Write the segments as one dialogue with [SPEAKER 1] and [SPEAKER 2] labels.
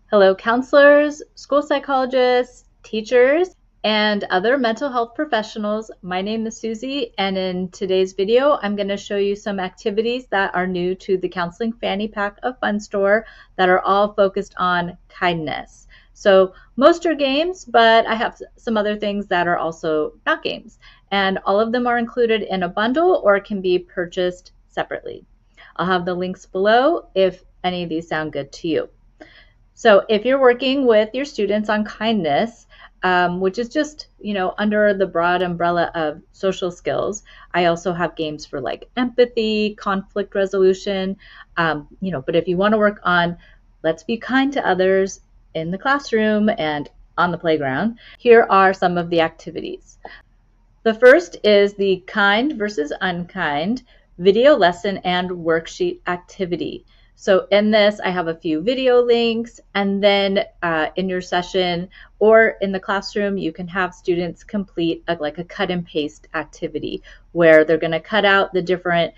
[SPEAKER 1] Hello, counselors, school psychologists, teachers, and other mental health professionals. My name is Susie, and in today's video, I'm going to show you some activities that are new to the Counseling Fanny Pack of Fun store that are all focused on kindness. So most are games, but I have some other things that are also not games, and all of them are included in a bundle or can be purchased separately. I'll have the links below if any of these sound good to you. So if you're working with your students on kindness, which is just, under the broad umbrella of social skills, I also have games for like empathy, conflict resolution, but if you want to work on let's be kind to others in the classroom and on the playground, here are some of the activities. The first is the kind versus unkind video lesson and worksheet activity. So in this, I have a few video links, and then in your session or in the classroom, you can have students complete a cut and paste activity where they're going to cut out the different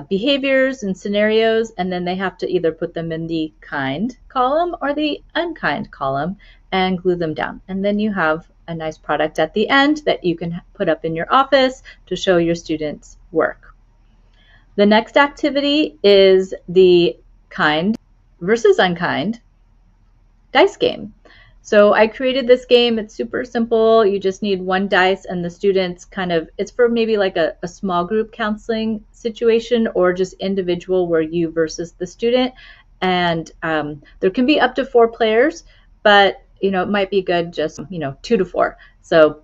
[SPEAKER 1] behaviors and scenarios, and then they have to either put them in the kind column or the unkind column and glue them down. And then you have a nice product at the end that you can put up in your office to show your students' work. The next activity is the kind versus unkind dice game. So I created this game. It's super simple. You just need one dice, and the students it's for maybe like a small group counseling situation or just individual where you versus the student. And there can be up to 4 players, but it might be good just 2 to 4. So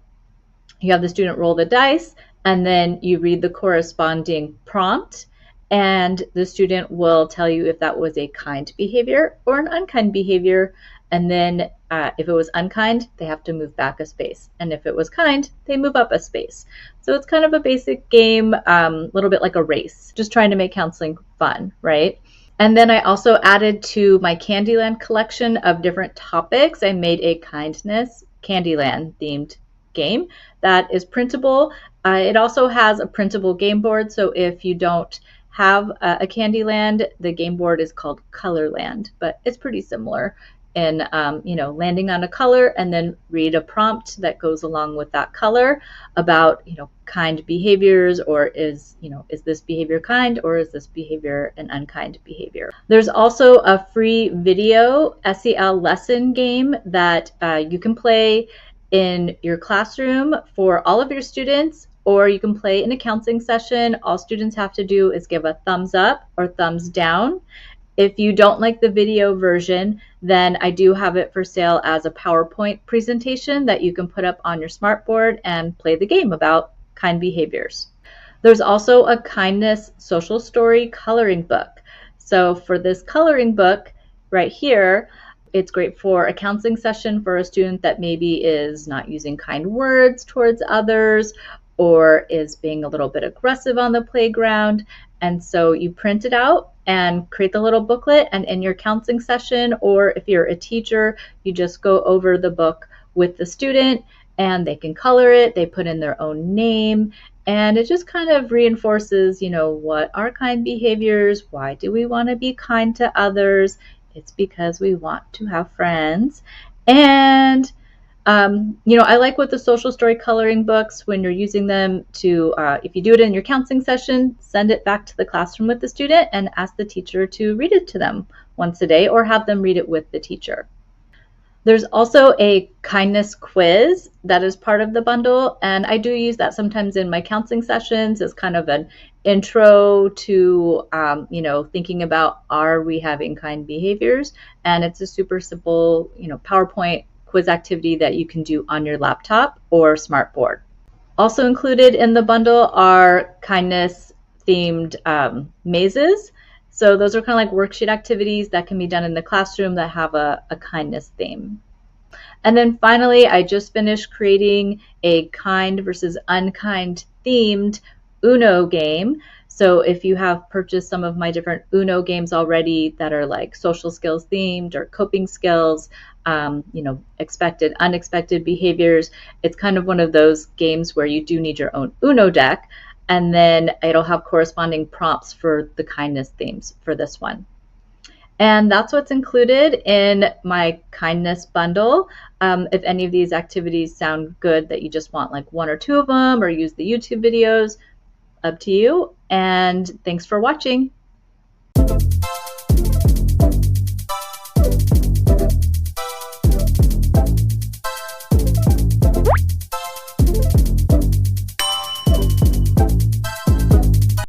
[SPEAKER 1] you have the student roll the dice, and then you read the corresponding prompt, and the student will tell you if that was a kind behavior or an unkind behavior. And then if it was unkind, they have to move back a space. And if it was kind, they move up a space. So it's kind of a basic game, a little bit like a race, just trying to make counseling fun, right? And then I also added to my Candyland collection of different topics. I made a kindness Candyland themed game that is printable. It also has a printable game board. So if you don't have a Candyland, the game board is called Colorland, but it's pretty similar in landing on a color and then read a prompt that goes along with that color about kind behaviors, or is this behavior kind or is this behavior an unkind behavior. There's also a free video SEL lesson game that you can play in your classroom for all of your students, or you can play in a counseling session. All students have to do is give a thumbs up or thumbs down. If you don't like the video version, then I do have it for sale as a PowerPoint presentation that you can put up on your smartboard and play the game about kind behaviors. There's also a kindness social story coloring book. So for this coloring book right here, it's great for a counseling session for a student that maybe is not using kind words towards others or is being a little bit aggressive on the playground. And so you print it out and create the little booklet, and in your counseling session, or if you're a teacher, you just go over the book with the student and they can color it, they put in their own name, and it just kind of reinforces, what are kind behaviors? Why do we want to be kind to others? It's because we want to have friends. And I like with the social story coloring books, when you're using them to, if you do it in your counseling session, send it back to the classroom with the student and ask the teacher to read it to them once a day, or have them read it with the teacher. There's also a kindness quiz that is part of the bundle, and I do use that sometimes in my counseling sessions as kind of an intro to, thinking about, are we having kind behaviors? And it's a super simple, PowerPoint quiz activity that you can do on your laptop or smartboard. Also included in the bundle are kindness themed mazes. So those are kind of like worksheet activities that can be done in the classroom that have a kindness theme. And then finally, I just finished creating a kind versus unkind themed Uno game. So if you have purchased some of my different Uno games already that are like social skills themed or coping skills, expected, unexpected behaviors, it's kind of one of those games where you do need your own Uno deck, and then it'll have corresponding prompts for the kindness themes for this one. And that's what's included in my kindness bundle. If any of these activities sound good that you just want like 1 or 2 of them or use the YouTube videos, up to you. And thanks for watching.